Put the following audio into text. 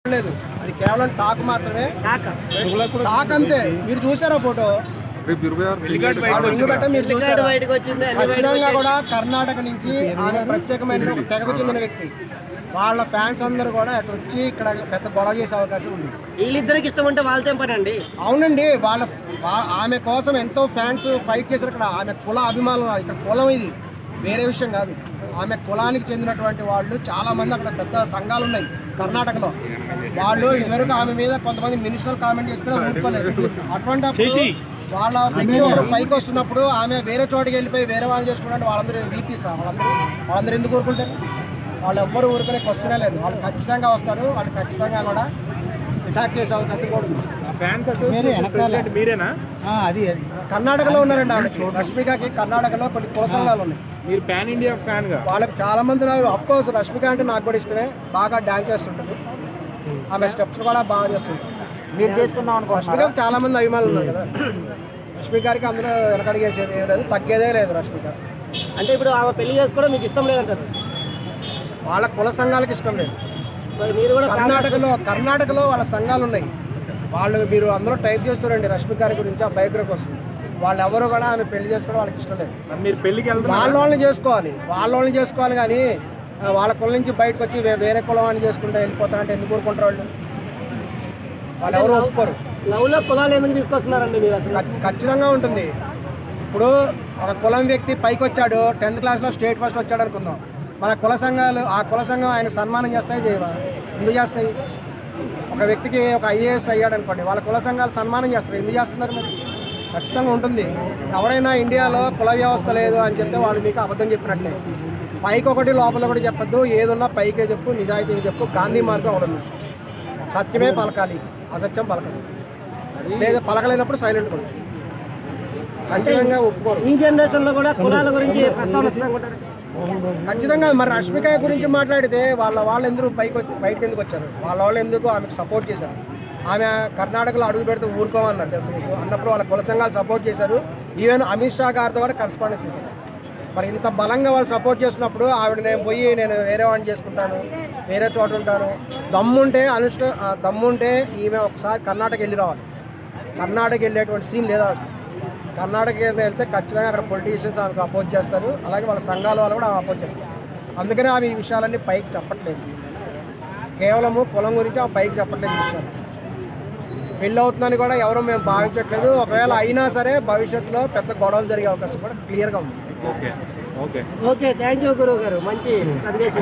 లేదు, అది కేవలం టాక్ మాత్రమే. టాక్ అంతే. మీరు చూసారా ఫోటో? మీరు చూసారా? ఖచ్చితంగా కూడా కర్ణాటక నుంచి ఆమె ప్రత్యేకమైన ఒక తెగకు చెందిన వ్యక్తి. వాళ్ళ ఫ్యాన్స్ అందరూ కూడా అటు వచ్చి ఇక్కడ పెద్ద గొడవ చేసే అవకాశం ఉంది. వీళ్ళిద్దరికి ఇష్టం అంటే వాళ్ళతో పనండి. అవునండి, ఆమె కోసం ఎంతో ఫ్యాన్స్ ఫైట్ చేశారు. ఇక్కడ ఆమె కుల అభిమానులు, ఇక్కడ కులం ఇది వేరే విషయం కాదు. ఆమె కులానికి చెందినటువంటి వాళ్ళు చాలామంది అక్కడ పెద్ద సంఘాలు ఉన్నాయి కర్ణాటకలో. వాళ్ళు ఇదివరకు ఆమె మీద కొంతమంది మినిస్టర్లు కామెంట్ చేస్తే ఊరుకోలేదు. అటువంటి అప్పుడు వాళ్ళ వ్యక్తి ఒకరు పైకి వస్తున్నప్పుడు ఆమె వేరే చోటుకి వెళ్ళిపోయి వేరే వాళ్ళు చేసుకుంటే వాళ్ళందరూ వీపీసా? వాళ్ళందరూ ఎందుకు ఊరుకుంటారు? వాళ్ళు ఎవ్వరు ఊరుకునే క్వశ్చనే లేదు. వాళ్ళు ఖచ్చితంగా వస్తారు. వాళ్ళు ఖచ్చితంగా కూడా అటాక్ చేసే అవకాశం కూడా ఉంది. కర్ణాటకలో ఉన్నారండి ఆవిడ. రష్మికకి కర్ణాటకలో కొన్ని కుల సంఘాలు ఉన్నాయి. మీరు పాన్ ఇండియా ఫ్యాన్ గా వాళ్ళకి చాలా మంది. ఆఫ్ కోర్స్ రష్మిక అంటే నాకు కూడా ఇష్టమే. బాగా డాన్స్ చేస్తుంటుంది. ఆమె స్టెప్స్ కూడా బాగా చేస్తుంది. మీరు చేసుకున్నాం అనుకో. రష్మికకి చాలా మంది అభిమానులు ఉన్నారు కదా. రష్మిక గారికి అందులో వెనకడిగేసేది ఏం లేదు, తగ్గేదే లేదు రష్మిక. అంటే ఇప్పుడు ఆమె పెళ్లి చేసుకోవడం మీకు ఇష్టం లేదంటారు? వాళ్ళ కుల సంఘాలకు ఇష్టం లేదు. మీరు కూడా కర్ణాటకలో వాళ్ళ సంఘాలు ఉన్నాయి. మీరు అందులో టైప్ చేస్తారండి రష్మిక గారి గురించి, ఆ బయోగ్రఫీ వస్తుంది. వాళ్ళు ఎవరు కూడా ఆమె పెళ్లి చేసుకోవడం వాళ్ళకి ఇష్టం లేదు. మీరు పెళ్లికి వాళ్ళని చేసుకోవాలి కానీ వాళ్ళ కులం నుంచి బయటకు వచ్చి వేరే కులం అని చేసుకుంటే వెళ్ళిపోతారంటే ఎందుకు ఊరుకుంటారు? వాళ్ళు ఎవరు ఒప్పుకోరు. లవ్లో కులాలు ఎందుకు తీసుకొస్తున్నారండి మీరు? అసలు ఖచ్చితంగా ఉంటుంది. ఇప్పుడు ఒక కులం వ్యక్తి పైకి వచ్చాడు, 10th క్లాస్లో స్టేట్ ఫస్ట్ వచ్చాడు అనుకుందాం. మన కుల సంఘాలు ఆ కుల సంఘం ఆయన సన్మానం చేస్తాయి చేయవా? ఎందుకు చేస్తాయి? ఒక వ్యక్తికి ఒక IAS అయ్యాడు అనుకోండి, వాళ్ళ కుల సంఘాలు సన్మానం చేస్తారు. ఎందుకు చేస్తున్నారు? మరి ఖచ్చితంగా ఉంటుంది. ఎవరైనా ఇండియాలో కుల వ్యవస్థ లేదు అని చెప్తే వాళ్ళు మీకు అబద్ధం చెప్పినట్లే. పైకి ఒకటి లోపల ఒకటి చెప్పద్దు. ఏదున్నా పైకే చెప్పు, నిజాయితీని చెప్పు. గాంధీ మార్గం అవడం సత్యమే పలకాలి, అసత్యం పలకాలి. లేదా పలకలేనప్పుడు సైలెంట్ కూడా. ఖచ్చితంగా ఒప్పుకోరు. ఈ జనరేషన్లో కూడా కులాల గురించి ప్రస్తావన వస్తుంది. ఖచ్చితంగా. మరి రష్మిక గురించి మాట్లాడితే వాళ్ళు ఎందుకు బయటకు ఎందుకు వచ్చారు? వాళ్ళు ఎందుకు ఆమెకు సపోర్ట్ చేశారు? ఆమె కర్ణాటకలో అడుగు పెడితే ఊరుకోమన్నారు తెలుసు మీకు. అన్నప్పుడు వాళ్ళ కుల సంఘాలు సపోర్ట్ చేశారు. ఈవెన్ అమిత్ షా గారితో కూడా కరస్పాండెన్స్ చేశారు. మరి ఇంత బలంగా వాళ్ళు సపోర్ట్ చేసినప్పుడు ఆవిడ నేను వేరే వాడిని చేసుకుంటాను, వేరే చోట ఉంటాను, దమ్ముంటే ఈమె ఒకసారి కర్ణాటక వెళ్ళి రావాలి. కర్ణాటక వెళ్ళేటువంటి సీన్ లేదా? కర్ణాటక వెళ్తే ఖచ్చితంగా అక్కడ పొలిటీషియన్స్ ఆమెకు అపోజ్ చేస్తారు. అలాగే వాళ్ళ సంఘాల వాళ్ళు కూడా అపోజ్ చేస్తారు. అందుకనే ఆమె ఈ విషయాలన్నీ పైకి చెప్పట్లేదు. కేవలము కులం గురించి ఆమె పైకి చెప్పట్లేదు. ఈ విషయాలు పెళ్ళి అవుతుందని కూడా ఎవరు మేము భావించట్లేదు. ఒకవేళ అయినా సరే భవిష్యత్తులో పెద్ద గొడవలు జరిగే అవకాశం కూడా క్లియర్గా ఉంది. ఓకే. థ్యాంక్ యూ గురువు గారు, మంచి సందేశం.